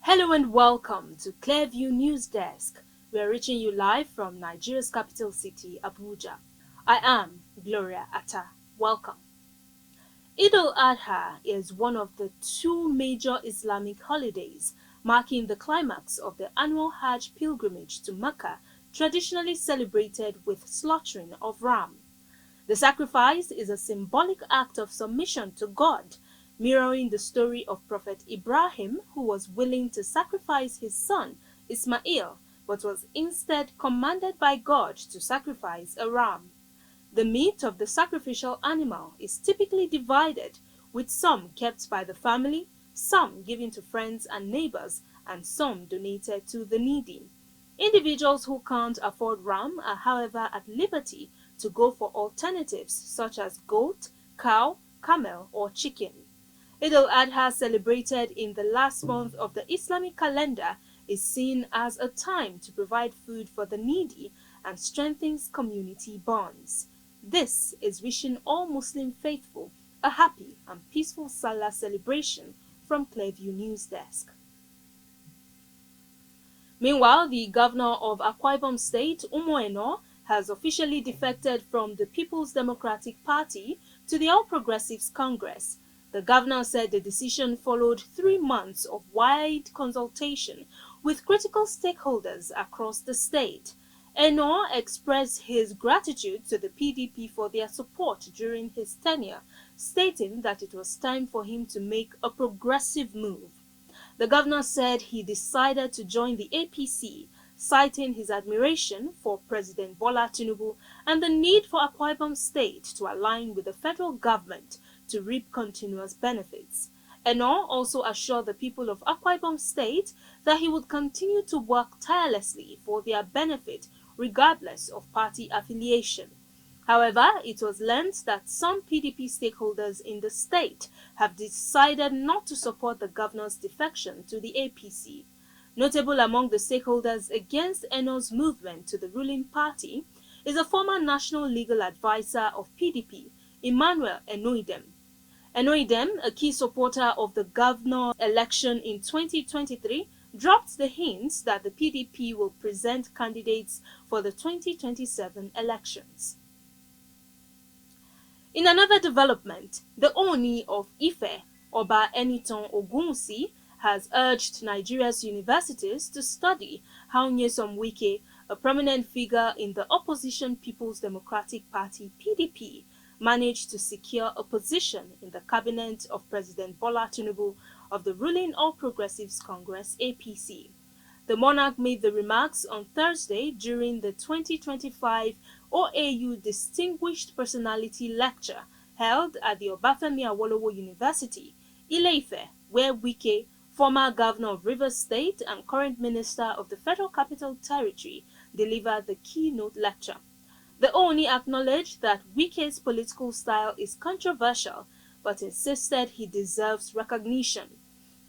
Hello and welcome to Clearview News Desk. We are reaching you live from Nigeria's capital city, Abuja. I am Gloria Atta. Welcome. Eid al-Adha is one of the two major Islamic holidays, marking the climax of the annual Hajj pilgrimage to Mecca, traditionally celebrated with slaughtering of ram. The sacrifice is a symbolic act of submission to God, mirroring the story of Prophet Ibrahim, who was willing to sacrifice his son Ismail, but was instead commanded by God to sacrifice a ram. The meat of the sacrificial animal is typically divided, with some kept by the family, some given to friends and neighbors, and some donated to the needy. Individuals who can't afford ram are, however, at liberty to go for alternatives such as goat, cow, camel, or chicken. Eid al-Adha, celebrated in the last month of the Islamic calendar, is seen as a time to provide food for the needy and strengthens community bonds. This is wishing all Muslim faithful a happy and peaceful Salah celebration from Clearview News Desk. Meanwhile, the governor of Akwa Ibom State, Umueno, has officially defected from the People's Democratic Party to the All Progressives Congress. The governor said the decision followed 3 months of wide consultation with critical stakeholders across the state. Eno expressed his gratitude to the PDP for their support during his tenure, stating that it was time for him to make a progressive move. The governor said he decided to join the APC, citing his admiration for President Bola Tinubu and the need for Akwa Ibom State to align with the federal government to reap continuous benefits. Eno also assured the people of Akwa Ibom State that he would continue to work tirelessly for their benefit regardless of party affiliation. However, it was learned that some PDP stakeholders in the state have decided not to support the governor's defection to the APC. Notable among the stakeholders against Eno's movement to the ruling party is a former national legal advisor of PDP, Emmanuel Enoidem. Enoidem, a key supporter of the governor's election in 2023, dropped the hints that the PDP will present candidates for the 2027 elections. In another development, the Oni of Ife, Oba Enitan Ogunwusi, has urged Nigeria's universities to study how Nyesom Wike, a prominent figure in the opposition People's Democratic Party (PDP), managed to secure a position in the cabinet of President Bola Tinubu of the ruling All Progressives Congress (APC). The monarch made the remarks on Thursday during the 2025 OAU Distinguished Personality Lecture held at the Obafemi Awolowo University, Ile-Ife, where Wike, former governor of Rivers State and current minister of the Federal Capital Territory, delivered the keynote lecture. The Oni acknowledged that Wike's political style is controversial, but insisted he deserves recognition.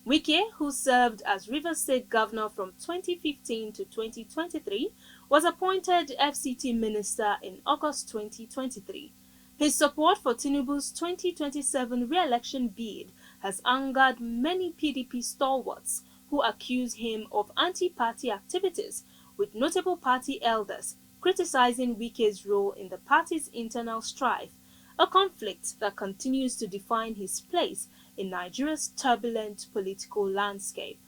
Wike, who served as Rivers State governor from 2015 to 2023, was appointed FCT minister in August 2023. His support for Tinubu's 2027 re-election bid has angered many PDP stalwarts who accuse him of anti-party activities, with notable party elders criticizing Wike's role in the party's internal strife, a conflict that continues to define his place in Nigeria's turbulent political landscape.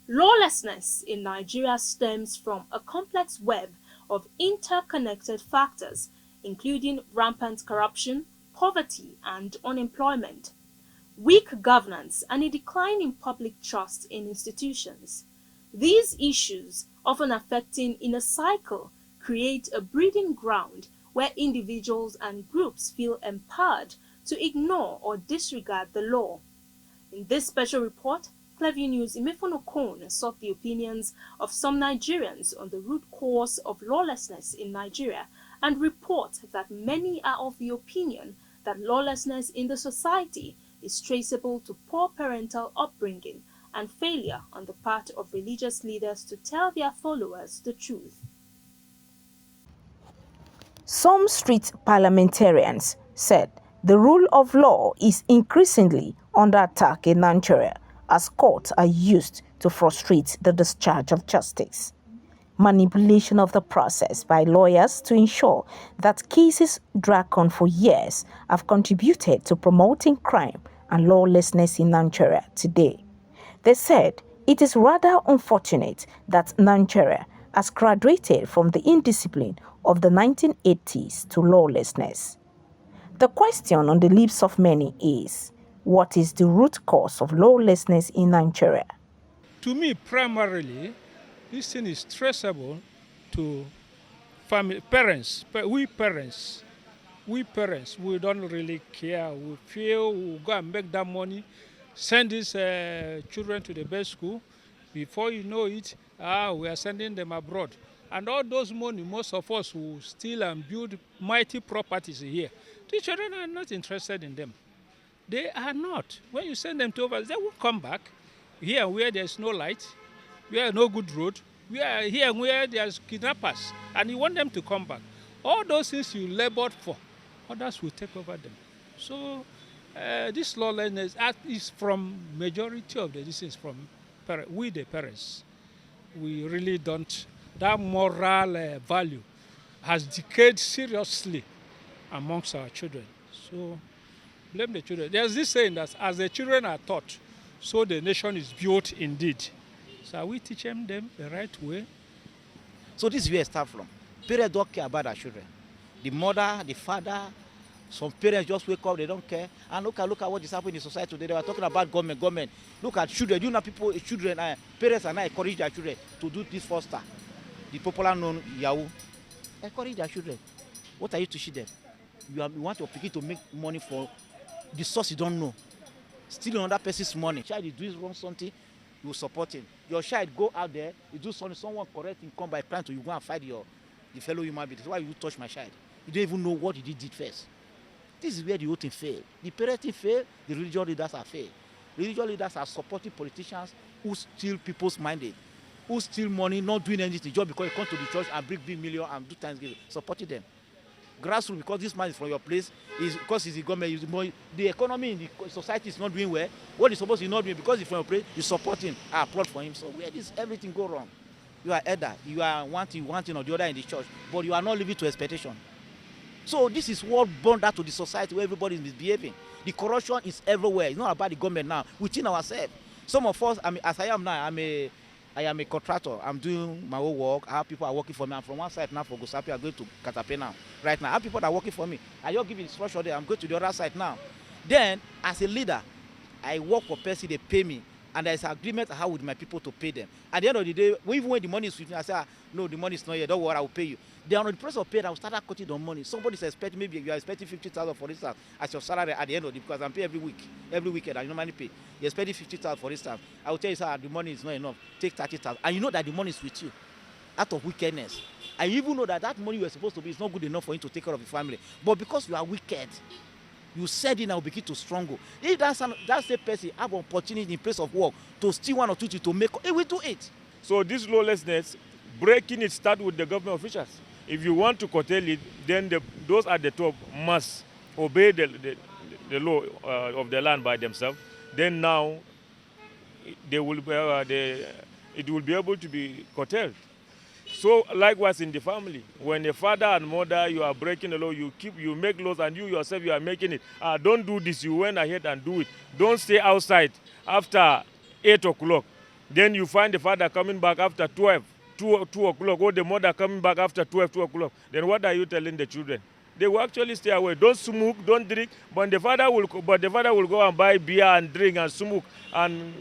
Lawlessness in Nigeria stems from a complex web of interconnected factors, including rampant corruption, poverty, and unemployment, weak governance, and a decline in public trust in institutions. These issues, often affecting in a cycle, create a breeding ground where individuals and groups feel empowered to ignore or disregard the law. In this special report, Clearview News Imefono Kone sought the opinions of some Nigerians on the root cause of lawlessness in Nigeria and report that many are of the opinion that lawlessness in the society is traceable to poor parental upbringing and failure on the part of religious leaders to tell their followers the truth. Some street parliamentarians said the rule of law is increasingly under attack in Nigeria as courts are used to frustrate the discharge of justice. Manipulation of the process by lawyers to ensure that cases drag on for years have contributed to promoting crime and lawlessness in Nigeria today. They said it is rather unfortunate that Nigeria has graduated from the indiscipline of the 1980s to lawlessness. The question on the lips of many is, what is the root cause of lawlessness in Nigeria? To me, primarily, this thing is traceable to family, parents. We parents, we don't really care. We feel we'll go and make that money, send these children to the best school. Before you know it, we are sending them abroad. And all those money, most of us will steal and build mighty properties here. The children are not interested in them. They are not. When you send them to overseas, they will come back. Here where there's no light, where no good road, we are here where there's kidnappers, and you want them to come back. All those things you labored for, others will take over them. So this lawlessness is from majority of the distance from we the parents. We really don't. That moral value has decayed seriously amongst our children. So blame the children. There's this saying that as the children are taught, so the nation is built indeed. So we teach them the right way. So this is where it starts from. Parents don't care about their children. The mother, the father, some parents just wake up, they don't care. And look at what is happening in society today. They were talking about government. Look at children. You know, parents are now encourage their children to do this foster. The popular known Yahoo. Encourage their children. What are you teaching them? You want your pikin to make money for the source you don't know. Stealing another person's money. Child is doing wrong something, you support him. Your child go out there, you do something, someone correct him, come by plan to you go and fight the fellow human being. That's why you touch my child. You don't even know what he did first. This is where the whole thing failed. The parenting failed, the religious leaders are failed. Religious leaders are supporting politicians who steal people's mandate, who steal money, not doing anything, just because you come to the church and bring big million and do thanksgiving, supporting them. Grassroots, because this man is from your place, is because he's the government, the economy in the society is not doing well. What he's supposed to be not doing, because he's from your place, you support him, I applaud for him. So where does everything go wrong? You are elder, you are one thing or the other in the church, but you are not living to expectation. So this is what brought that to the society where everybody is misbehaving. The corruption is everywhere. It's not about the government now, within ourselves. Some of us, as I am now, I am a contractor. I'm doing my own work. I have people are working for me. I'm from one side now for Gosapi. I'm going to Katape now. Right now, I have people that are working for me. I just give instruction there. I'm going to the other side now. Then, as a leader, I work for person. They pay me, and there's an agreement I have with my people to pay them. At the end of the day, even when the money is with me, I say, no, the money is not here. Don't worry, I will pay you. Then on the process of paying, I will start cutting the money. Somebody's expecting, maybe you are expecting 50,000 for instance as your salary at the end of the, because I'm paid every weekend. I normally pay. You're expecting 50,000 for instance. I will tell you, sir, the money is not enough. Take 30,000, and you know that the money is with you, out of wickedness. I even know that money you are supposed to be is not good enough for you to take care of your family. But because you are wicked, you said it and will begin to struggle. If that same person have an opportunity in place of work to steal one or two things to make, he will do it. So this lawlessness, breaking it starts with the government officials. If you want to curtail it, then those at the top must obey the law of the land by themselves. Then now it will be able to be curtailed. So likewise in the family, when a father and mother, you are breaking the law, you make laws, and you yourself, you are making it. Don't do this, you went ahead and do it. Don't stay outside after 8 o'clock. Then you find the father coming back after 2 o'clock, or the mother coming back after 2 o'clock. Then what are you telling the children? They will actually stay away. Don't smoke, don't drink, but the father will go and buy beer and drink and smoke and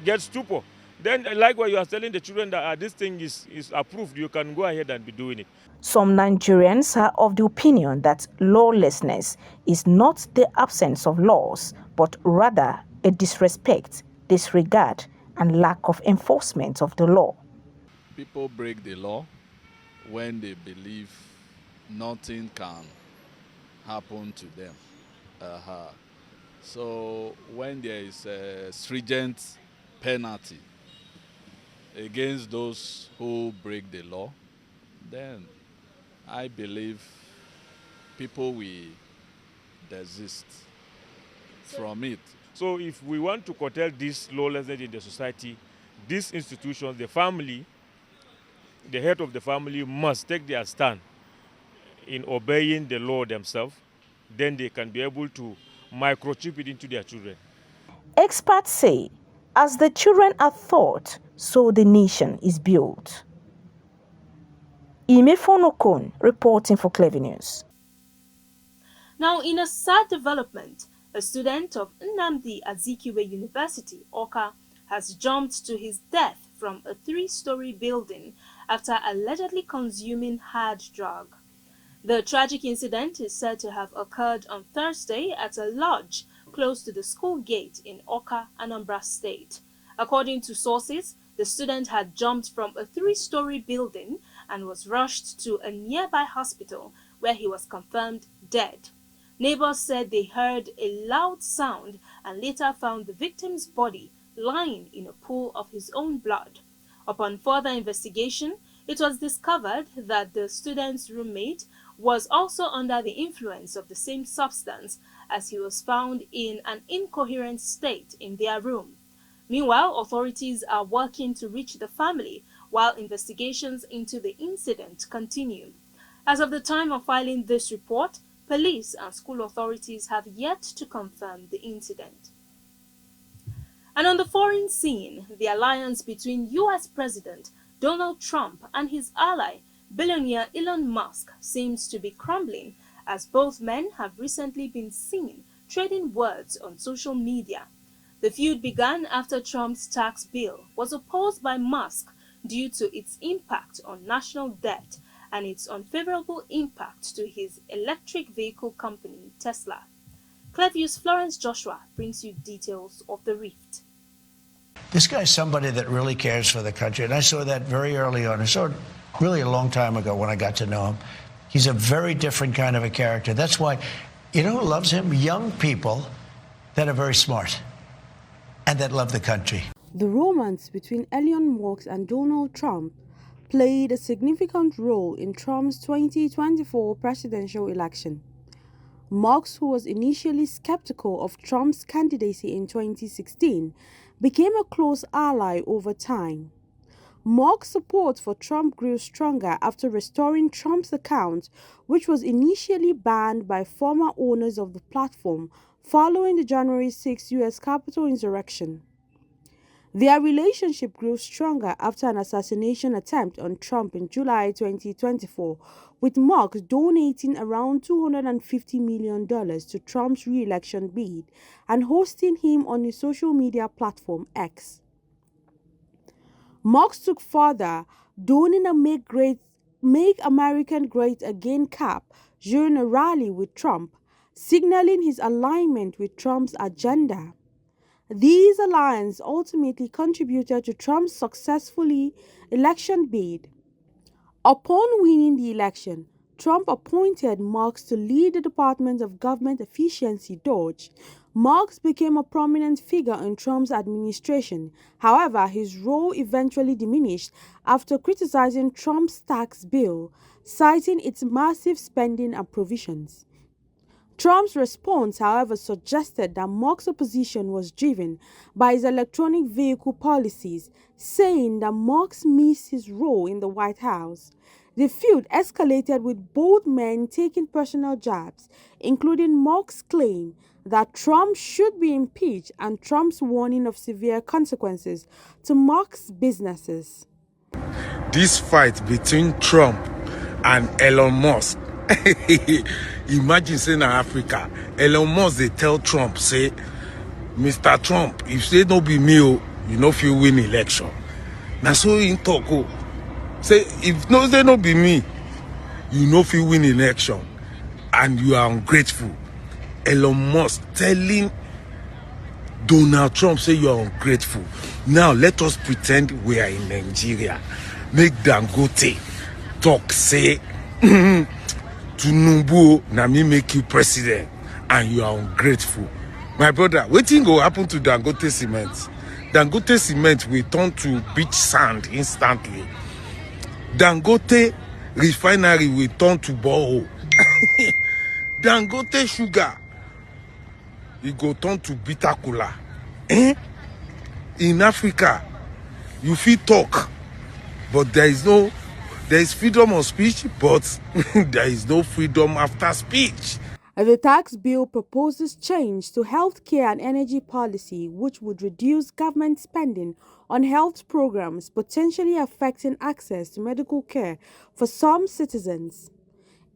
get stupor. Then likewise you are telling the children that this thing is approved, you can go ahead and be doing it. Some Nigerians are of the opinion that lawlessness is not the absence of laws, but rather a disrespect, disregard, and lack of enforcement of the law. People break the law when they believe nothing can happen to them. So when there is a stringent penalty against those who break the law, then I believe people will desist from it. So if we want to curtail this lawlessness in the society, these institutions, the family, the head of the family must take their stand in obeying the law themselves. Then they can be able to microchip it into their children. Experts say, as the children are taught, so the nation is built. Imefonokon reporting for Clever News. Now, in a sad development, a student of Nnamdi Azikiwe University, Awka, has jumped to his death from a 3-story building after allegedly consuming hard drug. The tragic incident is said to have occurred on Thursday at a lodge close to the school gate in Awka, Anambra State. According to sources, the student had jumped from a 3-story building and was rushed to a nearby hospital where he was confirmed dead. Neighbors said they heard a loud sound and later found the victim's body lying in a pool of his own blood. Upon further investigation, it was discovered that the student's roommate was also under the influence of the same substance, as he was found in an incoherent state in their room. Meanwhile, authorities are working to reach the family while investigations into the incident continue. As of the time of filing this report, police and school authorities have yet to confirm the incident. And on the foreign scene, the alliance between US President Donald Trump and his ally, billionaire Elon Musk, seems to be crumbling, as both men have recently been seen trading words on social media. The feud began after Trump's tax bill was opposed by Musk due to its impact on national debt and its unfavorable impact to his electric vehicle company, Tesla. Clevius Florence Joshua brings you details of the rift. This guy's somebody that really cares for the country, and I saw that very early on. I saw it really a long time ago when I got to know him. He's a very different kind of a character. That's why, you know who loves him? Young people that are very smart and that love the country. The romance between Elon Musk and Donald Trump played a significant role in Trump's 2024 presidential election. Musk, who was initially skeptical of Trump's candidacy in 2016, became a close ally over time. Musk's support for Trump grew stronger after restoring Trump's account, which was initially banned by former owners of the platform following the January 6 U.S. Capitol insurrection. Their relationship grew stronger after an assassination attempt on Trump in July 2024, with Musk donating around $250 million to Trump's re-election bid and hosting him on his social media platform X. Musk took further, donning a Make America Great Again cap during a rally with Trump, signaling his alignment with Trump's agenda. These alliances ultimately contributed to Trump's successful election bid. Upon winning the election, Trump appointed Musk to lead the Department of Government Efficiency (DOGE). Musk became a prominent figure in Trump's administration. However, his role eventually diminished after criticizing Trump's tax bill, citing its massive spending and provisions. Trump's response, however, suggested that Musk's opposition was driven by his electronic vehicle policies, saying that Musk missed his role in the White House. The feud escalated with both men taking personal jabs, including Musk's claim that Trump should be impeached and Trump's warning of severe consequences to Musk's businesses. This fight between Trump and Elon Musk, imagine saying in Africa, Elon Musk, they tell Trump, say, Mr. Trump, if say no be me, you know if you win election. Now so in talk, say, if no say no be me, you know if you win election, and you are ungrateful. Elon Musk telling Donald Trump, say you are ungrateful. Now let us pretend we are in Nigeria. Make Dangote talk, say, Tinubu, na me make you president, and you are ungrateful. My brother, wetin go happen to Dangote cement? Dangote cement will turn to beach sand instantly. Dangote refinery will turn to borehole. Dangote sugar, it go turn to bitter kola. Eh? In Africa, you fit talk, but there is freedom of speech, but there is no freedom after speech. The tax bill proposes change to healthcare and energy policy, which would reduce government spending on health programs, potentially affecting access to medical care for some citizens.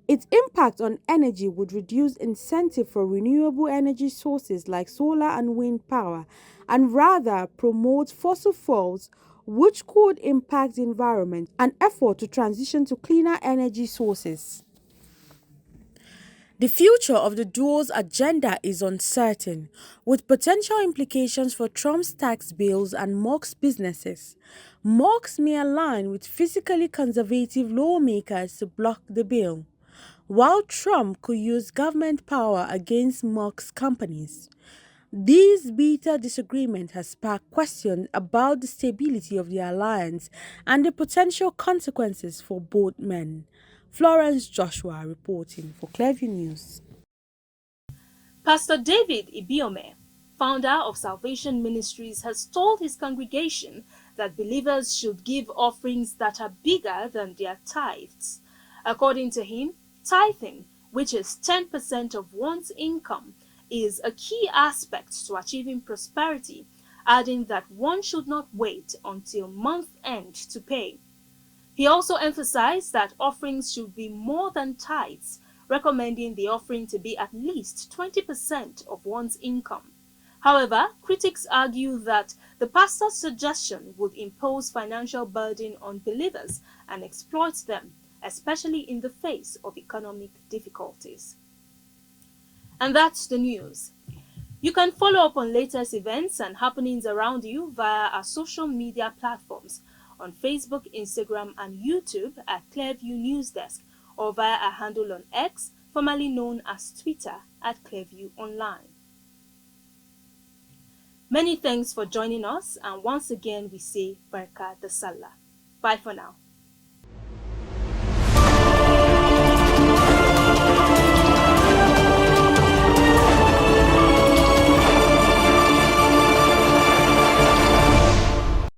Its impact on energy would reduce incentive for renewable energy sources like solar and wind power, and rather promote fossil fuels, which could impact the environment and effort to transition to cleaner energy sources. The future of the duo's agenda is uncertain, with potential implications for Trump's tax bills and Musk's businesses. Musk may align with fiscally conservative lawmakers to block the bill, while Trump could use government power against Musk's companies. This bitter disagreement has sparked questions about the stability of the alliance and the potential consequences for both men. Florence Joshua reporting for Clearview News. Pastor David Ibiome, founder of Salvation Ministries, has told his congregation that believers should give offerings that are bigger than their tithes. According to him, tithing, which is 10% of one's income, is a key aspect to achieving prosperity, adding that one should not wait until month end to pay. He also emphasized that offerings should be more than tithes, recommending the offering to be at least 20% of one's income. However, critics argue that the pastor's suggestion would impose financial burden on believers and exploit them, especially in the face of economic difficulties. And that's the news. You can follow up on latest events and happenings around you via our social media platforms on Facebook, Instagram, and YouTube at Clearview News Desk, or via our handle on X, formerly known as Twitter, at Clearview Online. Many thanks for joining us, and once again we say Barka da Sallah. Bye for now.